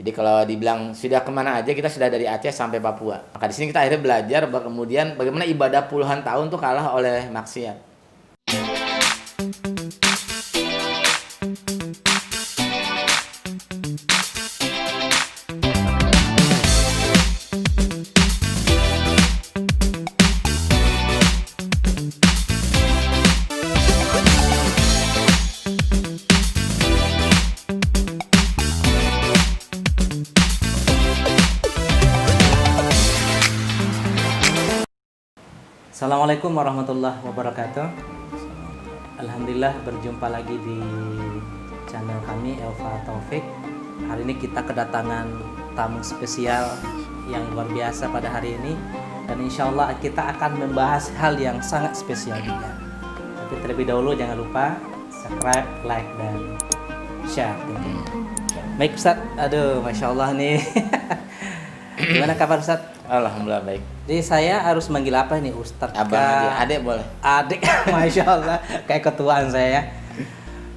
Jadi kalau dibilang sudah kemana aja, kita sudah dari Aceh sampai Papua. Maka di sini kita akhirnya belajar kemudian bagaimana ibadah puluhan tahun tuh kalah oleh maksiat. Assalamualaikum warahmatullahi wabarakatuh. Alhamdulillah berjumpa lagi di channel kami Elva Taufik. Hari ini kita kedatangan tamu spesial yang luar biasa pada hari ini, dan insya Allah kita akan membahas hal yang sangat spesial juga. Tapi terlebih dahulu jangan lupa subscribe, like, dan share. Baik Ustadz, aduh Masya Allah nih. Gimana kabar Ustadz? Alhamdulillah baik. Jadi saya harus manggil apa ini Ustadz? Abang aja, adek boleh. Adek, Masya Allah, kayak ketuaan saya.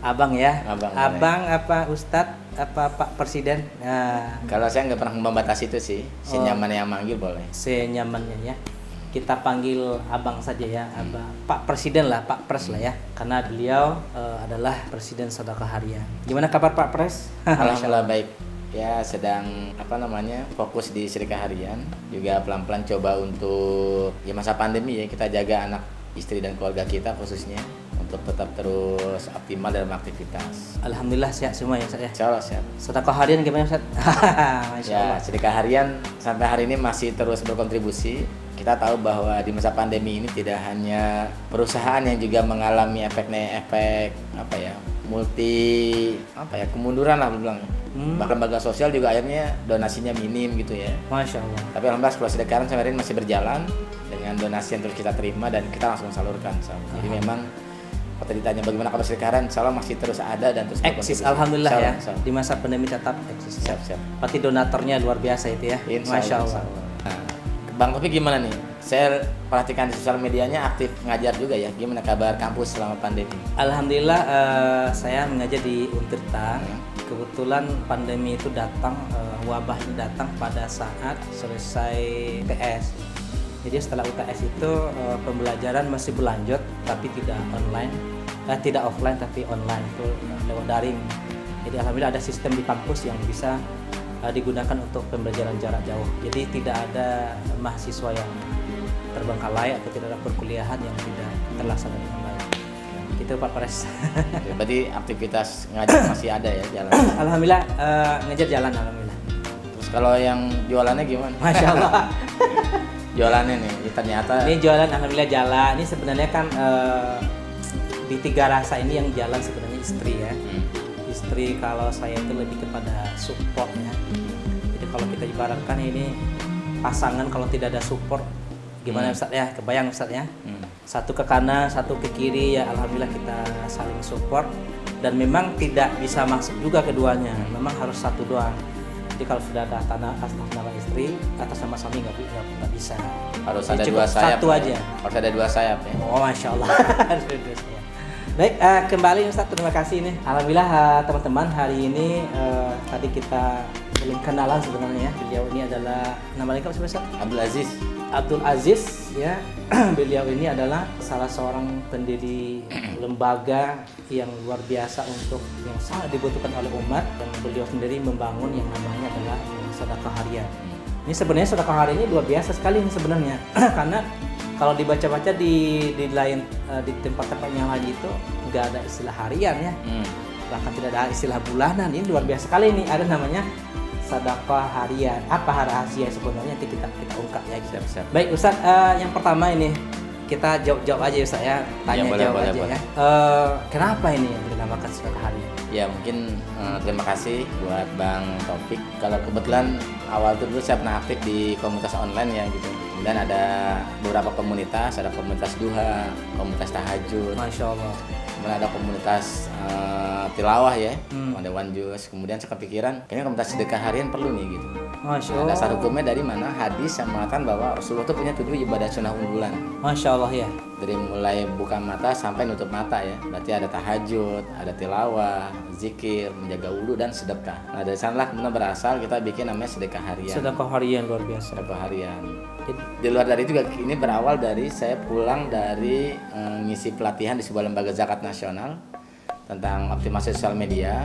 Abang ya. Abang apa Ustadz? Apa Pak Presiden? Nah, Kalau saya nggak pernah membatasi itu sih, senyaman yang manggil boleh. senyamannya ya. Kita panggil abang saja ya, abang. Pak Presiden lah, Pak Pres lah ya. Karena beliau adalah Presiden Sedekah Harian. Gimana kabar Pak Pres? Alhamdulillah baik. Ya sedang fokus di sedekah harian, juga pelan-pelan coba untuk ya masa pandemi ya kita jaga anak, istri dan keluarga kita khususnya untuk tetap terus optimal dalam aktivitas. Alhamdulillah sehat semua ya Ustadz ya. Insya Allah sehat. Sedekah Harian gimana Ustadz? Masya Allah. Ya sedekah harian sampai hari ini masih terus berkontribusi. Kita tahu bahwa di masa pandemi ini tidak hanya perusahaan yang juga mengalami efek kemunduran lah bilang. Bahkan lembaga sosial juga akhirnya donasinya minim gitu ya. Masya Allah. Tapi alhamdulillah sekolah sedekah sampai hari ini masih berjalan dengan donasi yang terus kita terima dan kita langsung salurkan. Jadi memang kalau ditanya bagaimana kalau sedekah harian, insya Allah masih terus ada dan terus Eksis, berkontribusi. alhamdulillah ya. Insya Allah. Di masa pandemi tetap eksis. Siap. Berarti donaturnya luar biasa itu ya. Masya Allah. Nah, Bang Taufik gimana nih? Saya perhatikan di sosial medianya aktif ngajar juga ya. Gimana kabar kampus selama pandemi? Alhamdulillah saya mengajar di Untirta. Kebetulan pandemi itu datang, wabah ini datang pada saat selesai UTS. Jadi setelah UTS itu pembelajaran masih berlanjut, tapi tidak online, tidak offline tapi online itu lewat daring. Jadi alhamdulillah ada sistem di kampus yang bisa digunakan untuk pembelajaran jarak jauh. Jadi tidak ada mahasiswa yang terbengkalai atau tidak ada perkuliahan yang tidak terlaksana dengan baik. Gitu Pak Pres. Berarti aktivitas ngajar masih ada ya jalan. Alhamdulillah ngejar jalan alhamdulillah. Terus kalau yang jualannya gimana? Masya Allah. Jualannya nih ternyata. Ini jualan alhamdulillah jalan. Ini sebenarnya kan di Tiga Rasa ini yang jalan sebenarnya istri ya. Istri, kalau saya itu lebih kepada support ya. Jadi kalau kita ibaratkan ini pasangan kalau tidak ada support gimana Ustadz ya? Kebayang Ustadz ya? Satu ke kanan, satu ke kiri ya alhamdulillah kita saling support, dan memang tidak bisa masuk juga keduanya, memang harus satu doang. Jadi kalau sudah ada atas nama istri, atas nama suami nggak bisa. Harus jadi ada dua sayap. Satu aja. Harus ada dua sayap ya. Oh Masya Allah. Baik, kembali Ustadz, terima kasih nih. Alhamdulillah teman-teman, hari ini tadi kita belum kenalan sebenarnya. Beliau ini adalah nama lengkap siapa Ustadz? Abdul Aziz ya. Beliau ini adalah salah seorang pendiri lembaga yang luar biasa untuk yang sangat dibutuhkan oleh umat, dan beliau sendiri membangun yang namanya adalah sedekah harian. Ini sebenarnya sedekah harian ini luar biasa sekali ini sebenarnya. Karena kalau dibaca-baca di lain di tempat-tempat yang lain itu nggak ada istilah harian ya, bahkan tidak ada istilah bulanan. Ini luar biasa sekali ini, ada namanya sedekah harian. Apa rahasia sebenarnya nanti kita ungkap ya. Siap. Baik Ustadz, yang pertama ini kita jawab aja Ustadz ya, tanya ya, jawab boleh, aja boleh. Ya. Kenapa ini yang dinamakan sedekah harian? Ya mungkin terima kasih buat Bang Taufik. Kalau kebetulan awal itu dulu saya pernah aktif di komunitas online ya gitu. Kemudian ada beberapa komunitas, ada komunitas duha, komunitas tahajud. Masya Allah. Kemudian ada komunitas tilawah ya, Dewan Jus. Kemudian saya kepikiran, kayaknya komunitas sedekah harian perlu nih gitu. Masya Nah, Allah. dasar hukumnya dari mana? Hadis yang mengatakan bahwa Rasulullah itu punya 7 ibadah sunnah unggulan. Masya Allah ya. dari mulai buka mata sampai nutup mata ya. Berarti ada tahajud, ada tilawah, zikir, menjaga wudhu dan sedekah. Nah dari sanalah kemudian berasal kita bikin namanya sedekah harian. Sedekah harian luar biasa. Sedekah harian. Di luar dari juga ini berawal dari saya pulang dari ngisi pelatihan di sebuah lembaga zakat nasional tentang optimasi sosial media,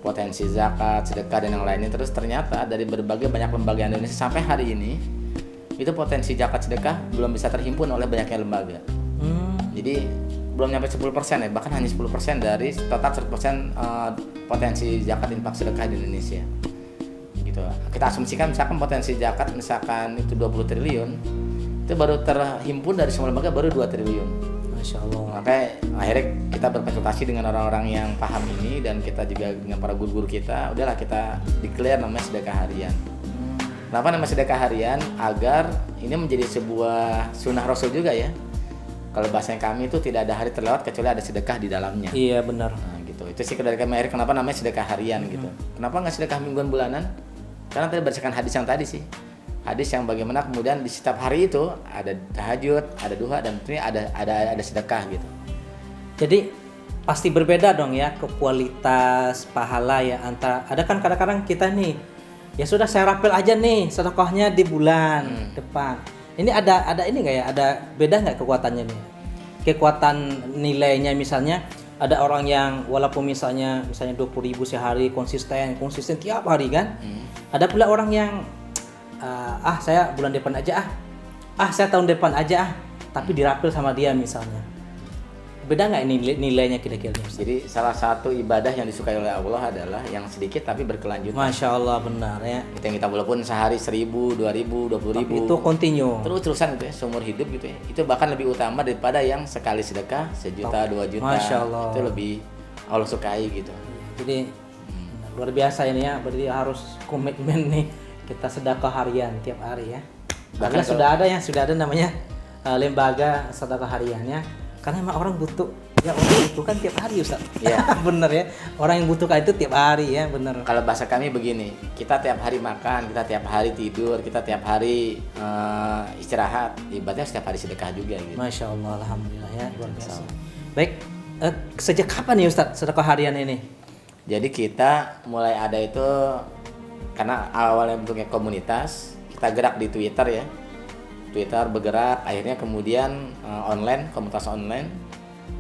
potensi zakat, sedekah dan yang lainnya. Terus ternyata dari berbagai banyak lembaga Indonesia sampai hari ini itu potensi zakat sedekah belum bisa terhimpun oleh banyaknya lembaga. Jadi belum nyampe 10% ya, bahkan hanya 10% dari total 100% potensi zakat infak sedekah di Indonesia. Gitu. Kita asumsikan misalkan potensi zakat misalkan itu 20 triliun, itu baru terhimpun dari semua lembaga baru 2 triliun. Masya Allah. Makanya akhirnya kita berkonsultasi dengan orang-orang yang paham ini dan kita juga dengan para guru-guru kita, udahlah kita declare namanya sedekah harian. Kenapa nama sedekah harian? Agar ini menjadi sebuah sunnah Rasul juga ya. Kalau bahasanya kami itu tidak ada hari terlewat kecuali ada sedekah di dalamnya. Iya benar. Nah, gitu. Itu sih dari kami akhirnya kenapa namanya sedekah harian gitu. Kenapa nggak sedekah mingguan bulanan? Karena tadi berdasarkan hadis yang tadi sih. Hadis yang bagaimana kemudian di setiap hari itu ada tahajud, ada duha dan tentunya ada sedekah gitu. Jadi pasti berbeda dong ya ke kualitas pahala ya antara ada kan kadang-kadang kita nih ya sudah saya rapel aja nih sedekahnya di bulan depan. Ini ada ini nggak ya? Ada beda nggak kekuatannya nih? Kekuatan nilainya misalnya ada orang yang walaupun misalnya 20.000 sehari konsisten tiap hari kan. Ada pula orang yang saya bulan depan aja saya tahun depan aja tapi dirapel sama dia misalnya. Beda nggak ini nilainya kira-kira? Jadi salah satu ibadah yang disukai oleh Allah adalah yang sedikit tapi berkelanjutan. Masya Allah benar ya. Itu yang kita walaupun sehari 1.000, 2.000, 20.000 itu continue. Terus-terusan gitu ya, seumur hidup gitu ya. Itu bahkan lebih utama daripada yang sekali sedekah 1 juta, 2 juta. Masya Allah. Itu lebih Allah sukai gitu. Jadi luar biasa ini ya. Berarti harus komitmen nih kita sedekah harian tiap hari ya. Bahkan sudah ada namanya lembaga sedekah hariannya. Karena emang orang butuh, ya orang butuhkan tiap hari Ustaz. Iya. Bener ya, orang yang butuhkan itu tiap hari ya, bener. Kalau bahasa kami begini, kita tiap hari makan, kita tiap hari tidur, kita tiap hari istirahat, ibaratnya setiap hari sedekah juga gitu. Masya Allah, alhamdulillah ya, luar biasa. Baik, sejak kapan nih Ustaz sedekah harian ini? Jadi kita mulai ada itu karena awalnya bentuknya komunitas, kita gerak di Twitter ya. Twitter bergerak, akhirnya kemudian online, komunitas online,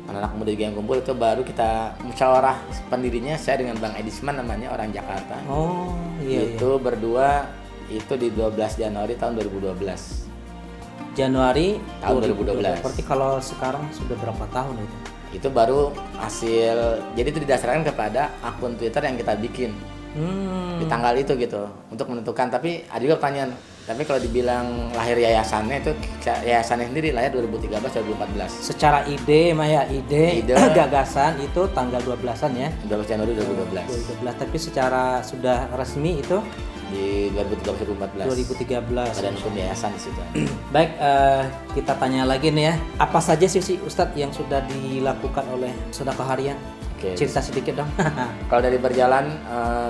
anak-anak muda juga yang kumpul itu baru kita musyawarah pendirinya saya dengan Bang Edisman namanya orang Jakarta. Oh iya. Itu berdua itu di 12 Januari tahun 2012. Januari tahun 2012. Berarti kalau sekarang sudah berapa tahun itu? Itu baru hasil, jadi itu didasarkan kepada akun Twitter yang kita bikin di tanggal itu gitu untuk menentukan. Tapi ada juga pertanyaan, tapi kalau dibilang lahir yayasannya itu yayasannya sendiri lahir 2013-2014. Secara ide gagasan itu tanggal 12-an ya. 12 Januari 2012. Tapi secara sudah resmi itu di 2013-2014. 2013. Badan hukum yayasan di situ. Baik, kita tanya lagi nih ya. Apa saja sih Ustadz yang sudah dilakukan oleh sedekah harian? Oke. Cerita sedikit dong. Kalau dari berjalan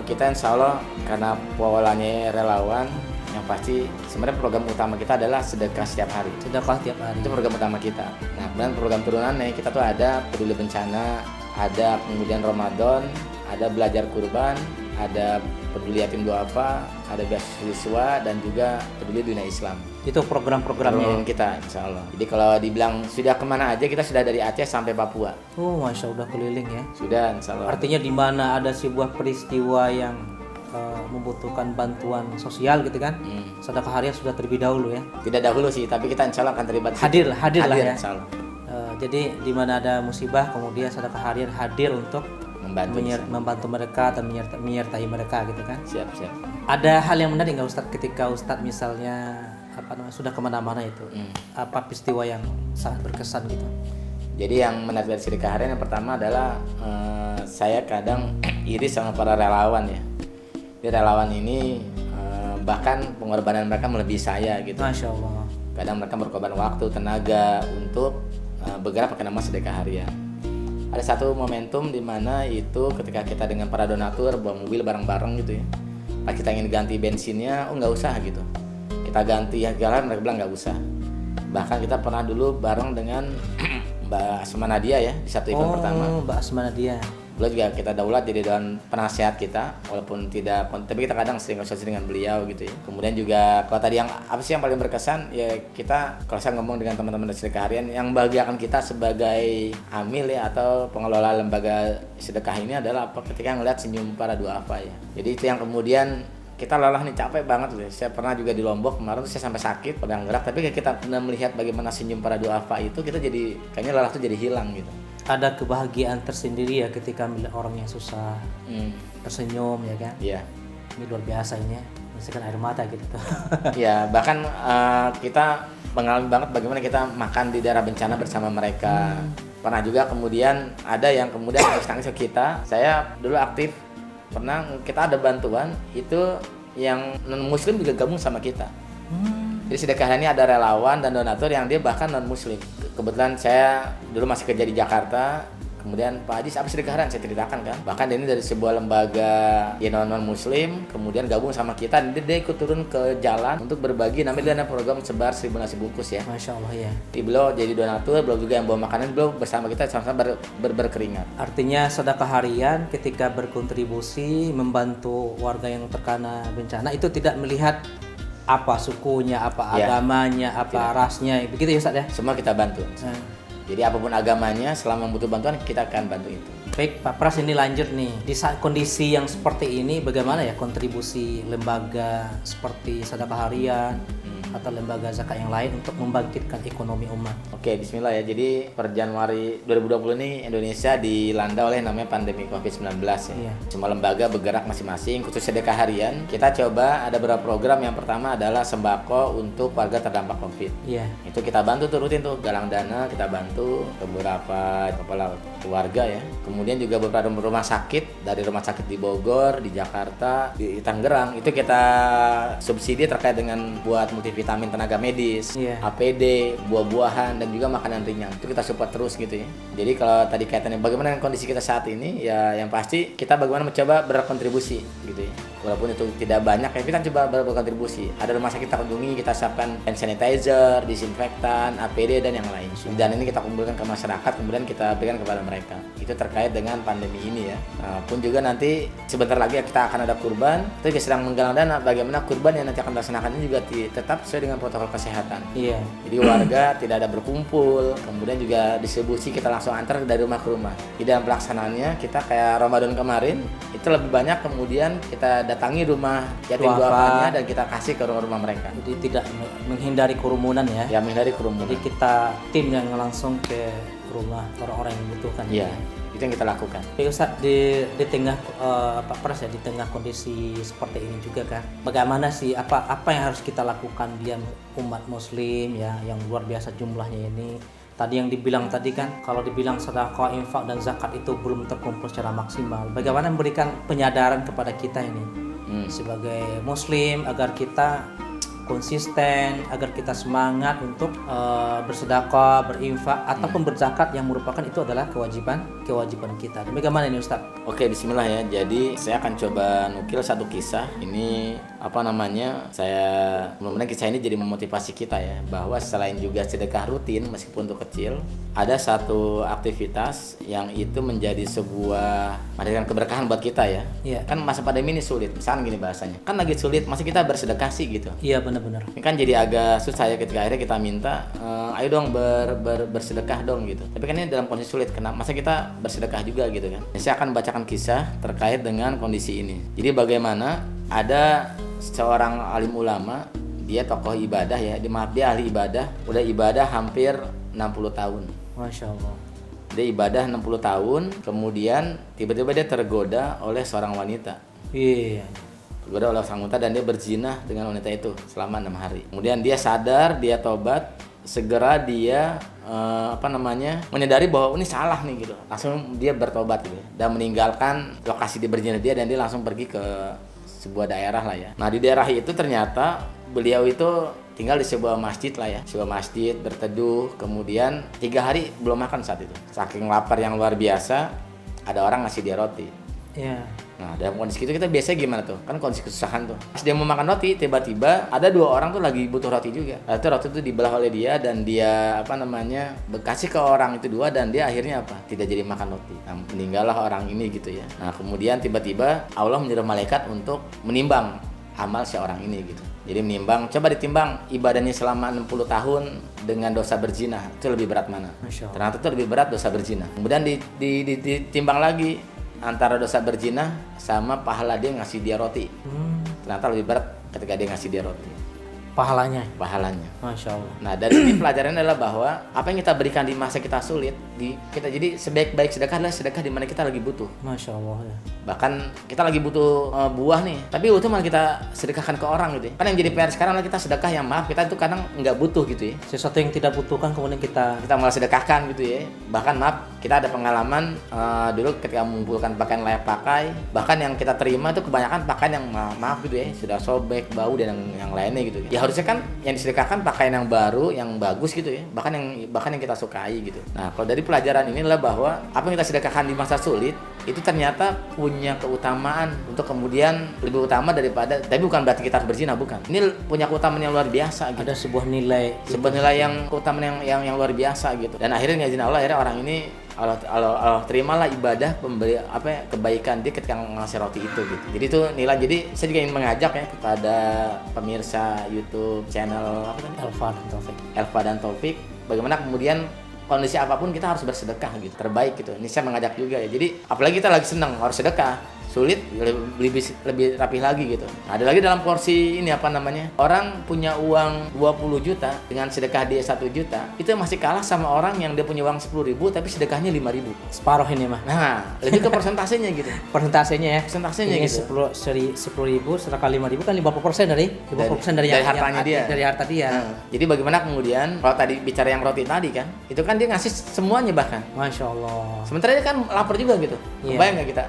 kita insya Allah karena polanya relawan, yang pasti sebenarnya program utama kita adalah sedekah setiap hari. Sedekah tiap hari. Itu program utama kita. Nah, kemudian program turunannya kita tuh ada peduli bencana, ada kemudian Ramadan, ada belajar kurban, ada peduli yatim duafa, ada beasiswa dan juga peduli dunia Islam. Itu program-programnya kita insya Allah. Jadi kalau dibilang sudah kemana aja, kita sudah dari Aceh sampai Papua. Oh, masya Allah keliling ya. Sudah insya Allah. Artinya di mana ada sebuah peristiwa yang membutuhkan bantuan sosial gitu kan, sedekah harian sudah terlebih dahulu ya. Tidak dahulu sih, tapi kita insya Allah akan terlibat. Hadir lah ya. Insya Allah. Jadi di mana ada musibah, kemudian sedekah harian hadir untuk membantu mereka dan menyertai mereka gitu kan. Siap. Ada hal yang menarik nggak Ustadz ketika Ustadz misalnya sudah kemana-mana itu, apa peristiwa yang sangat berkesan gitu? Jadi yang menarik dari sedekah harian yang pertama adalah saya kadang iri sama para relawan ya. Di relawan ini bahkan pengorbanan mereka melebihi saya gitu. Masya Allah. Kadang mereka berkorban waktu, tenaga untuk bergerak pakai nama sedekah harian. Ada satu momentum di mana itu ketika kita dengan para donatur bawa mobil bareng-bareng gitu ya. Pas kita ingin ganti bensinnya, nggak usah gitu. Kita ganti jalan, mereka bilang nggak usah. Bahkan kita pernah dulu bareng dengan Mbak Asma Nadia ya di satu event pertama. Mbak Asma Nadia. Beliau juga kita daulat jadi dewan penasehat kita, walaupun tidak, tapi kita kadang sering konsultasi dengan beliau gitu ya. Kemudian juga kalau tadi yang apa sih yang paling berkesan ya, kita kalau saya ngomong dengan teman-teman dari sedekah harian, yang membahagiakan kita sebagai amil ya atau pengelola lembaga sedekah ini adalah apa, ketika ngeliat senyum para duafa ya. Jadi itu yang kemudian kita lelah nih, capek banget loh. Saya pernah juga di Lombok kemarin tuh saya sampai sakit pada gerak, tapi kita pernah melihat bagaimana senyum para duafa itu, kita jadi kayaknya lelah tuh jadi hilang gitu. Ada kebahagiaan tersendiri ya ketika melihat orang yang susah tersenyum ya kan. Iya. Ini luar biasa ini ya, misalkan air mata gitu. Ya, bahkan kita mengalami banget bagaimana kita makan di daerah bencana bersama mereka. Pernah juga kemudian ada yang kemudian nangis ke kita. Saya dulu aktif, pernah kita ada bantuan itu yang non muslim juga gabung sama kita. Jadi sedekah ini ada relawan dan donatur yang dia bahkan non muslim. Kebetulan saya dulu masih kerja di Jakarta. Kemudian Pak Adis, apa sedekah harian? Saya ceritakan kan. Bahkan ini dari sebuah lembaga ya non muslim, kemudian gabung sama kita. Dan dia ikut turun ke jalan untuk berbagi. Namanya program sebar 1000 nasi bungkus ya. Masya Allah ya. Beliau jadi donatur, beliau juga yang bawa makanan, beliau bersama kita sama-sama berkeringat. Artinya sedekah harian ketika berkontribusi membantu warga yang terkena bencana itu tidak melihat apa sukunya, apa agamanya, apa rasnya, begitu ya Ustaz ya? Semua kita bantu. Jadi apapun agamanya, selama butuh bantuan kita akan bantu itu. Baik Pak Pras, ini lanjut nih. Di saat kondisi yang seperti ini, bagaimana ya kontribusi lembaga seperti sedekah harian atau lembaga zakat yang lain untuk membangkitkan ekonomi umat? Oke, bismillah ya. Jadi per Januari 2020 ini Indonesia dilanda oleh namanya pandemi COVID-19 ya. Iya. Semua lembaga bergerak masing-masing, khusus sedekah harian. Kita coba ada beberapa program. Yang pertama adalah sembako untuk warga terdampak COVID. Iya. Itu kita bantu tuh rutin tuh, galang dana kita bantu ke beberapa kepala keluarga ya. Kemudian juga beberapa rumah sakit, dari rumah sakit di Bogor, di Jakarta, di Tangerang, itu kita subsidi terkait dengan buat multivitamin tenaga medis, APD, buah-buahan, dan juga makanan ringan. Itu kita support terus gitu ya. Jadi kalau tadi kaitannya bagaimana dengan kondisi kita saat ini, ya yang pasti kita bagaimana mencoba berkontribusi gitu ya. Walaupun itu tidak banyak ya, kita coba berkontribusi. Ada rumah sakit kita kunjungi, kita siapkan hand sanitizer, disinfektan, APD, dan yang lain. Dan ini kita kumpulkan ke masyarakat, kemudian kita berikan kepada mereka. Itu terkait dengan pandemi ini ya. Pun juga nanti sebentar lagi kita akan ada kurban. Itu kita sedang menggalang dana bagaimana kurban yang nanti akan dilaksanakan ini juga tetap sesuai dengan protokol kesehatan. Iya. Jadi warga tidak ada berkumpul, kemudian juga distribusi kita langsung antar dari rumah ke rumah. Di dalam pelaksanaannya kita kayak Ramadan kemarin itu lebih banyak kemudian kita datangi rumah yatim duafanya dan kita kasih ke rumah mereka. Jadi tidak menghindari kerumunan ya. Ya, menghindari kerumunan. Jadi kita tim yang langsung ke rumah orang-orang yang membutuhkan. Iya. Itu yang kita lakukan. Ustaz, di tengah Pak Pras ya, di tengah kondisi seperti ini juga kan, bagaimana sih apa yang harus kita lakukan dia umat muslim ya yang luar biasa jumlahnya ini. Tadi yang dibilang tadi kan, kalau dibilang sedekah, infak, dan zakat itu belum terkumpul secara maksimal. Bagaimana memberikan penyadaran kepada kita ini sebagai muslim agar kita konsisten, agar kita semangat untuk bersedekah, berinfak, ataupun berzakat yang merupakan itu adalah kewajiban kita. Bagaimana ini Ustaz? Oke, bismillah ya. Jadi saya akan coba nukil satu kisah. Ini mudah-mudahan kisah ini jadi memotivasi kita ya, bahwa selain juga sedekah rutin meskipun untuk kecil, ada satu aktivitas yang itu menjadi sebuah memberikan keberkahan buat kita ya. Iya. Kan masa pandemi ini sulit. Misalnya gini bahasanya. Kan lagi sulit, masih kita bersedekah sih gitu. Iya, benar. Ini kan jadi agak susah ya ketika akhirnya kita minta ayo dong bersedekah dong gitu. Tapi kan ini dalam kondisi sulit, kenapa masa kita bersedekah juga gitu kan. Saya akan bacakan kisah terkait dengan kondisi ini. Jadi bagaimana ada seorang alim ulama, dia tokoh ibadah ya, dia ahli ibadah, udah ibadah hampir 60 tahun. Masya Allah. Dia ibadah 60 tahun, kemudian tiba-tiba dia tergoda oleh seorang wanita. Iya. Tergoda oleh seorang wanita dan dia berzinah dengan wanita itu selama 6 hari. Kemudian dia sadar, dia tobat, segera dia menyadari bahwa ini salah nih gitu. Langsung dia bertobat gitu dan meninggalkan lokasi dia berzinah dan dia langsung pergi ke sebuah daerah lah ya. Nah, di daerah itu ternyata beliau itu tinggal di sebuah masjid lah ya, sebuah masjid berteduh, kemudian 3 hari belum makan saat itu. Saking lapar yang luar biasa, ada orang ngasih dia roti. Iya. Nah, dalam kondisi itu kita biasanya gimana tuh? Kan kondisi kesusahan tuh. Pas dia mau makan roti, tiba-tiba ada 2 orang tuh lagi butuh roti juga. Nah, itu roti itu dibelah oleh dia dan dia kasih ke orang itu 2 dan dia akhirnya tidak jadi makan roti. Nah, meninggallah orang ini gitu ya. Nah, kemudian tiba-tiba Allah menyuruh malaikat untuk menimbang amal si orang ini gitu. Jadi menimbang, coba ditimbang ibadahnya selama 60 tahun dengan dosa berzina, itu lebih berat mana? Ternyata itu lebih berat dosa berzina. Kemudian ditimbang lagi antara dosa berzina sama pahala dia ngasih dia roti. Ternyata lebih berat ketika dia ngasih dia roti. Pahalanya. Masya Allah. Nah, dari sini pelajarannya adalah bahwa apa yang kita berikan di masa kita sulit, kita jadi sebaik-baik sedekah adalah sedekah di mana kita lagi butuh. Masya Allah ya. Bahkan kita lagi butuh buah nih, tapi itu malah kita sedekahkan ke orang gitu ya. Kan yang jadi PR sekarang adalah kita sedekah yang maaf kita itu kadang nggak butuh gitu ya. Sesuatu yang tidak butuhkan kemudian kita malah sedekahkan gitu ya. Bahkan maaf, kita ada pengalaman dulu ketika mengumpulkan pakaian layak pakai, bahkan yang kita terima itu kebanyakan pakaian yang maaf gitu ya, sudah sobek, bau dan yang lainnya gitu ya. Harusnya kan yang disedekahkan pakaian yang baru, yang bagus gitu ya, bahkan yang kita sukai gitu. Nah, kalau dari pelajaran ini adalah bahwa apa yang kita sedekahkan di masa sulit itu ternyata punya keutamaan untuk kemudian lebih utama daripada, tapi bukan berarti kita harus berzina, bukan. Ini punya keutamaan yang luar biasa gitu. Ada sebuah nilai yang keutamaan yang luar biasa gitu. Dan akhirnya izin Allah, akhirnya orang ini Allah terimalah ibadah kebaikan dia ketika ngasih roti itu gitu. Jadi itu nilai. Jadi saya juga ingin mengajak ya kepada pemirsa YouTube channel Elva dan Taufik, bagaimana kemudian kondisi apapun kita harus bersedekah gitu, terbaik gitu. Ini saya mengajak juga ya. Jadi apalagi kita lagi senang harus sedekah, sulit lebih rapih lagi gitu. Nah, ada lagi dalam porsi ini orang punya uang 20 juta dengan sedekah dia 1 juta, itu masih kalah sama orang yang dia punya uang 10.000 tapi sedekahnya 5.000. Separuh ini mah. Nah, lebih ke persentasenya gitu. Persentasenya ini gitu. 10.000 sedekah 5.000 kan 50% dari hartanya dia. Dari harta dia. Nah, jadi bagaimana kemudian kalau tadi bicara yang roti tadi kan, itu kan dia ngasih semuanya bahkan. Masya Allah. Sementara dia kan lapar juga gitu. Iya. Kebayang nggak kita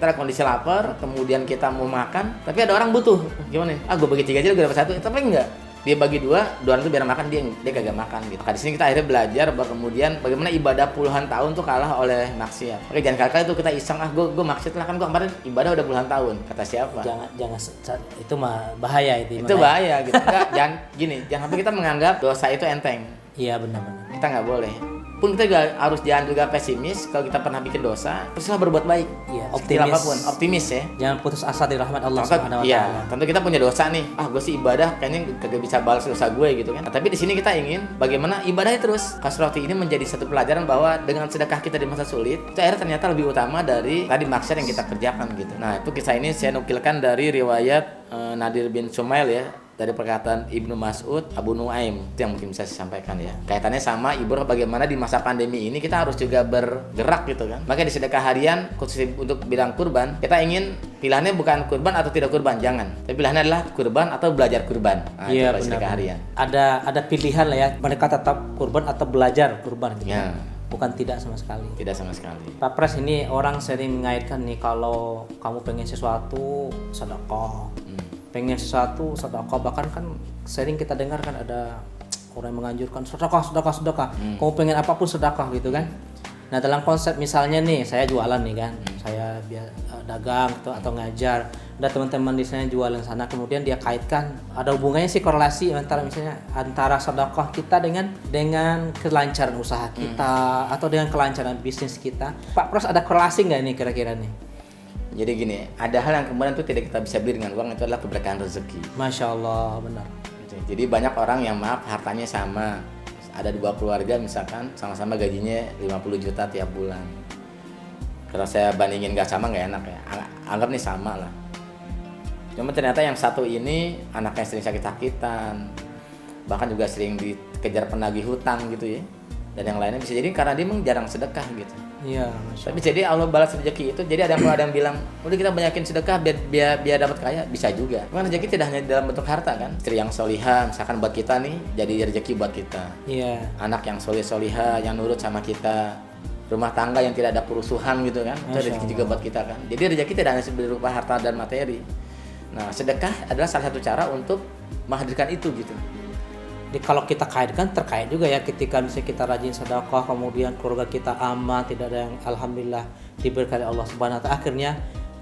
ada kondisi lapar, kemudian kita mau makan, tapi ada orang butuh. Gimana? Gue bagi 3 aja, gue dapat 1. Tapi enggak. Dia bagi 2, 2 itu biar makan, dia kagak makan gitu. Maka di sini kita akhirnya belajar bahwa kemudian bagaimana ibadah puluhan tahun tuh kalah oleh maksiat. Oke, jangan kali-kali itu kita iseng, gue maksiat lah, kan gue kemarin ibadah udah puluhan tahun. Kata siapa? Jangan itu mah bahaya itu. Itu bahaya gitu. Enggak, jangan sampai kita menganggap dosa itu enteng. Iya, benar-benar. Kita nggak boleh. Pun kita jangan juga pesimis kalau kita pernah bikin dosa, teruslah berbuat baik. Iya, optimis ya. Jangan putus asa di rahmat Allah Subhanahu wa taala. Iya, tentu kita punya dosa nih. Gue sih ibadah kayaknya kagak bisa balas dosa gue gitu kan. Nah, tapi di sini kita ingin bagaimana ibadahnya terus. Kasus roti ini menjadi satu pelajaran bahwa dengan sedekah kita di masa sulit, itu akhirnya ternyata lebih utama dari tadi maksiat yang kita kerjakan gitu. Nah, itu kisah ini saya nukilkan dari riwayat Nadir bin Sumail ya, dari perkataan Ibnu Mas'ud, Abu Nuaim. Itu yang mungkin bisa saya sampaikan ya. Kaitannya sama ibrah bagaimana di masa pandemi ini kita harus juga bergerak gitu kan. Maka di sedekah harian khusus untuk bidang kurban, kita ingin pilihannya bukan kurban atau tidak kurban, jangan. Tapi pilihannya adalah kurban atau belajar kurban. Nah, iya, itu sedekah harian. Ada pilihan lah ya, mereka tetap kurban atau belajar kurban gitu. Ya. Bukan tidak sama sekali. Tidak sama sekali. Pak Pres, ini orang sering mengaitkan nih kalau kamu pengen sesuatu sedekah. Pengen sesuatu sedekah, bahkan kan sering kita dengar kan ada orang yang menganjurkan sedekah. Kamu pengen apapun sedekah gitu kan. Nah, dalam konsep misalnya nih saya jualan nih kan, saya dagang atau ngajar, ada teman-teman di sana jualan sana, kemudian dia kaitkan ada hubungannya sih, korelasi antara sedekah kita dengan kelancaran usaha kita atau dengan kelancaran bisnis kita. Pak Pros, ada korelasi nggak nih kira-kira nih? Jadi gini, ada hal yang kemudian itu tidak kita bisa beli dengan uang, itu adalah keberkahan rezeki. Masya Allah, benar. Jadi banyak orang yang hartanya sama, ada 2 keluarga misalkan, sama-sama gajinya 50 juta tiap bulan. Kalau saya bandingin nggak sama nggak enak ya, anggap nih sama lah. Cuma ternyata yang satu ini anaknya sering sakit-sakitan, bahkan juga sering dikejar penagih hutang gitu ya. Dan yang lainnya bisa jadi karena dia memang jarang sedekah gitu. Iya, tapi jadi Allah balas rezeki itu. Jadi ada yang bilang, udah kita banyakin sedekah biar dapat kaya, bisa juga. Karena rezeki tidak hanya dalam bentuk harta kan. Istri yang solihah, misalkan buat kita nih, jadi rezeki buat kita. Iya. Anak yang solihah, yang nurut sama kita. Rumah tangga yang tidak ada kerusuhan gitu kan. Itu rezeki juga buat kita kan. Jadi rezeki tidak hanya berupa harta dan materi. Nah, sedekah adalah salah satu cara untuk menghadirkan itu gitu. Jadi kalau kita kaitkan, terkait juga ya, ketika misalnya kita rajin sedekah, kemudian keluarga kita aman, tidak ada yang alhamdulillah diberkahi Allah Subhanahu wa taala, akhirnya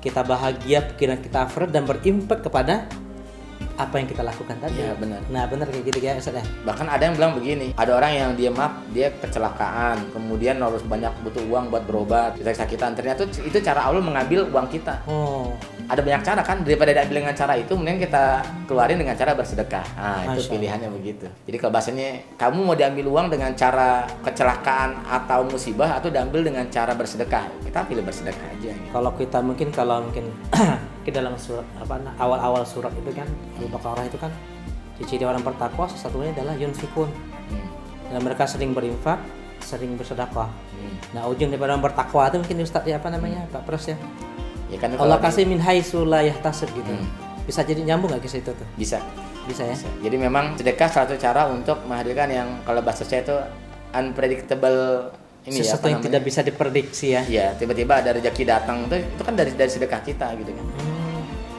kita bahagia, pikiran kita fresh dan berimpact kepada apa yang kita lakukan tadi. Iya, benar. Nah, benar kayak gitu ya Ustaz ya. Bahkan ada yang bilang begini, ada orang yang dia kecelakaan, kemudian harus banyak butuh uang buat berobat, kita sakitan. Ternyata itu cara Allah mengambil uang kita. Oh, Ada banyak cara kan, daripada diambil dengan cara itu, mending kita keluarin dengan cara bersedekah. Nah, itu Masya pilihannya begitu. Jadi kalau bahasanya, kamu mau diambil uang dengan cara kecelakaan atau musibah, atau diambil dengan cara bersedekah, kita pilih bersedekah aja. Gitu. kalau mungkin ke dalam surat awal-awal surat itu kan Al-Baqarah itu kan ciri orang bertakwa satunya adalah yunfikun. Dan mereka sering berinfak, sering bersedekah. Nah, ujung daripada orang bertakwa itu mungkin Ustaz ya Pak Pres ya. Ya kan Allah kasih min haitsu la yahtasib gitu. Bisa jadi nyambung nggak kisah itu tuh? bisa. Ya. Jadi memang sedekah satu cara untuk menghadirkan yang kalau bahasa saya itu unpredictable ini Sesuatu yang tidak bisa diprediksi ya. Iya, tiba-tiba ada rezeki datang itu kan dari sedekah kita gitu kan.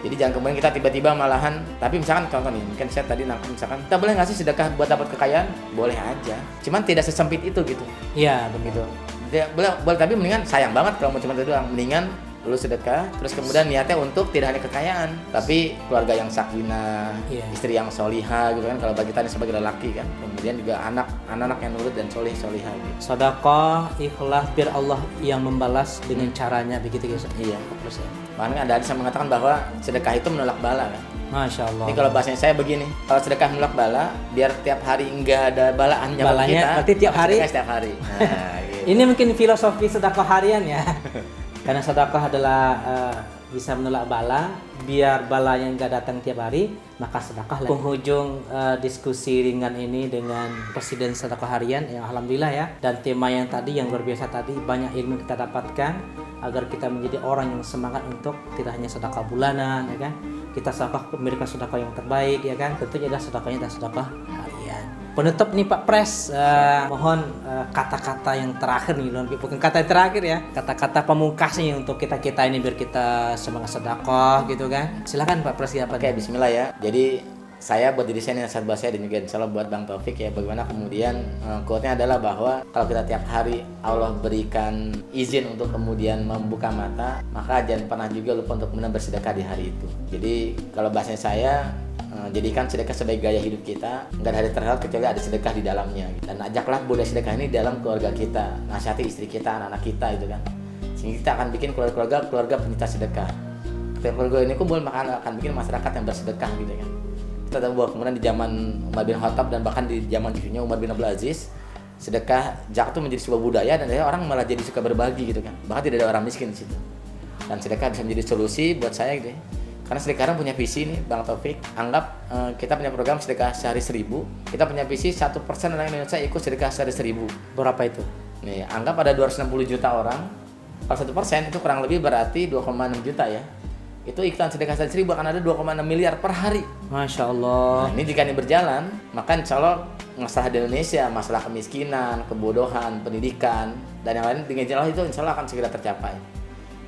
Jadi jangan kemudian kita tiba-tiba malahan, tapi misalkan contoh nih, mungkin saya tadi nangkep misalkan, kita boleh nggak sih sedekah buat dapat kekayaan? Boleh aja. Cuman tidak sesempit itu gitu. Iya, begitu. Boleh tapi mendingan sayang banget kalau mau cuma itu doang. Mendingan lu sedekah, terus kemudian niatnya untuk tidak hanya kekayaan, tapi keluarga yang sakinah, istri yang solihah gitu kan. Kalau bagi kita sebagai lelaki kan, kemudian juga anak-anak yang nurut dan solihah gitu. Sedekah, ikhlas biar Allah yang membalas dengan caranya begitu guys. Iya. Terus ya. Bahkan ada hadis yang mengatakan bahwa sedekah itu menolak bala kan. Masya Allah. Ini kalau bahasanya saya begini, kalau sedekah menolak bala, biar tiap hari enggak ada balaan Balanya kita. berarti tiap hari. Setiap hari. Nah, gitu. Ini mungkin filosofi sedekah harian ya. Karena sedekah adalah bisa menolak bala, biar bala yang enggak datang tiap hari, maka sedekah. Penghujung diskusi ringan ini dengan Presiden Sedekah Harian, ya alhamdulillah ya. Dan tema yang tadi yang luar biasa tadi, banyak ilmu kita dapatkan agar kita menjadi orang yang semangat untuk tidak hanya sedekah bulanan, ya kan? Kita sedekah memberikan sedekah yang terbaik, ya kan? Tentunya adalah sedekahnya adalah sedekah harian. Penutup nih Pak Pres, mohon kata-kata yang terakhir nih, bukan kata yang terakhir ya, kata-kata pamungkasnya untuk kita ini biar kita semangat sedekah gitu kan. Silakan Pak Pres ya. Oke, bismillah ya. Jadi saya buat diri saya nih, sahabat saya dan juga insyaallah buat Bang Taufik ya, bagaimana kemudian quote-nya adalah bahwa kalau kita tiap hari Allah berikan izin untuk kemudian membuka mata, maka jangan pernah juga lupa untuk kemudian bersedekah di hari itu. Jadi kalau bahasanya saya, jadikan sedekah sebagai gaya hidup kita, nggak ada hari terhad kecuali ada sedekah di dalamnya. Dan ajaklah budaya sedekah ini dalam keluarga kita, nasihati istri kita, anak-anak kita itu kan, sehingga kita akan bikin keluarga penyita sedekah. Ketika keluarga ini kumpul, maka akan bikin masyarakat yang bersedekah gitu kan. Kita tahu bahwa kemudian di zaman Umar bin Khattab dan bahkan di zaman cucunya Umar bin Abdul Aziz, sedekah zakat itu menjadi sebuah budaya dan orang malah jadi suka berbagi gitu kan. Bahkan tidak ada orang miskin di situ. Dan sedekah bisa menjadi solusi buat saya gitu ya. Karena sekarang punya visi nih Bang Taufik, anggap kita punya program sedekah sehari 1.000, kita punya visi 1% orang Indonesia ikut sedekah sehari 1.000. Berapa itu? Nih, anggap ada 260 juta orang, kalau 1% itu kurang lebih berarti 2,6 juta ya. Itu ikutan sedekah sehari 1.000 akan ada 2,6 miliar per hari. Masya Allah. Nah, ini jika ini berjalan, maka insya Allah masalah di Indonesia, masalah kemiskinan, kebodohan, pendidikan, dan yang lain dengan jalan itu insya Allah akan segera tercapai.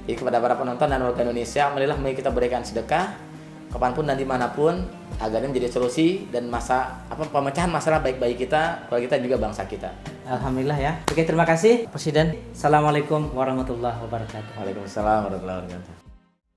Jadi kepada para penonton dan warga Indonesia, marilah mari kita berikan sedekah kapanpun dan dimanapun agar ini menjadi solusi dan pemecahan masalah baik bagi kita, kalau kita juga bangsa kita. Alhamdulillah ya. Oke, terima kasih Presiden. Assalamualaikum warahmatullahi wabarakatuh. Waalaikumsalam warahmatullahi wabarakatuh.